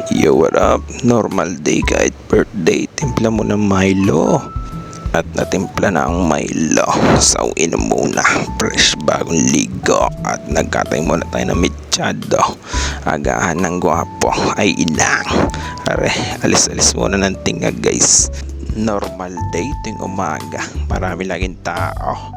Yo, what up? Normal day kahit birthday, timpla mo ng Milo. At natimpla na ang Milo. So, inom muna. Fresh bagong ligo. At nagkatay muna tayo ng mechado. Agahan ng gwapo ay inang. Are, alis-alis muna ng tinga guys. Normal day ting umaga. Marami laging tao.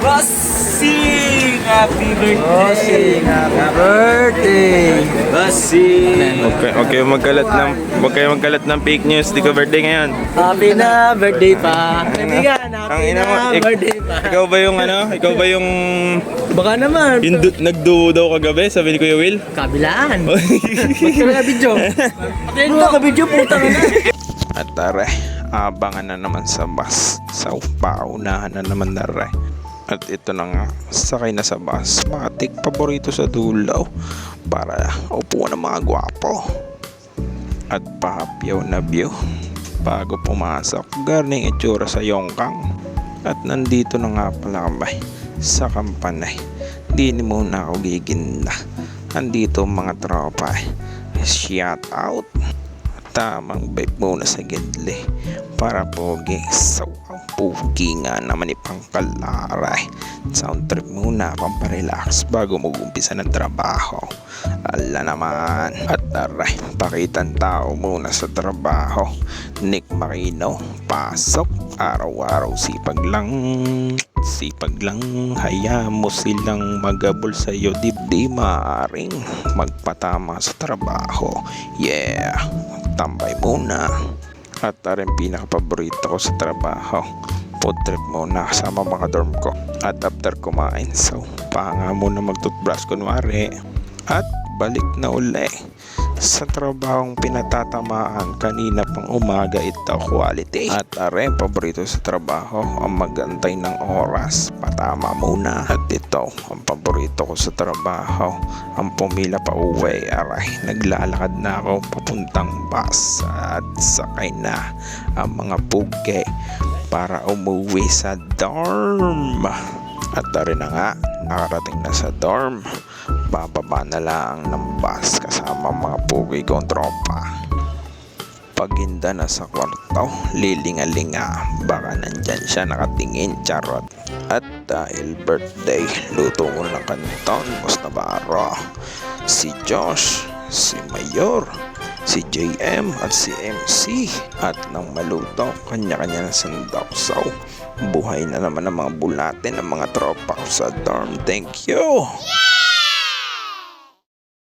Bossing! Happy birthday! Bossing, happy birthday! Bossing! Okay, wag kayo magkalat ng fake news. Di ko birthday ngayon. Happy na birthday pa! Kaibigan, happy na birthday pa! Ikaw ba yung Ikaw ba yung Baka naman, nagduo daw kagabi? Sabi ni Kuya Will? kabilaan! Ba't ka naka-video? Patayin mo naka-video, puta ka na! At tara, abangan na naman sa bus. Sa paunahan na naman na re. At ito na nga, sakay na sa bus. Matik paborito sa dulo para upuan ng mga gwapo. At pahapyaw na view bago pumasok. Garning itsura sa Yongkang. At nandito na nga pala kami sa Kampanay. Di muna ako giginda. Nandito mga tropa. Shout out. Tamang vibe muna sa gidli para pogi. So ang pogi nga naman ni Pangkalaray. Sound trip muna pamparelax bago mag-umpisa ng trabaho. Ala naman. At aray, pakitan tao muna sa trabaho. Nick Marino, pasok. Araw-araw sipag lang. Sipag lang, hayaan mo silang magabol sa'yo. Di maaring magpatama sa trabaho. Yeah, tambay muna. At rin pinaka-paborito ko sa trabaho, food trip muna kasama mga dorm ko. At after kumain, so panga muna mag-toothbrush kunwari. At balik na uli sa trabahong pinatatamaan kanina pang umaga. Ito quality. At rin paborito sa trabaho ang magantay ng oras, patama muna. At ito ang paborito ko sa trabaho, ang pumila pa uwi. Aray, naglalakad na ako papuntang bus at sakay na ang mga puge para umuwi sa dorm. At rin na nga, nakarating na sa dorm. Bababa na lang ng bus kasama mga pugi kong tropa. Paginda na sa kwarto, lilinga-linga, baka nandyan siya nakatingin, charot. At dahil birthday, luto mo ng kanton, Boss Navarro, si Josh, si Mayor, si JM at si MC. At nang maluto, kanya-kanya na sandok. So, buhay na naman ang mga bulate ng mga tropa ko sa dorm. Thank you!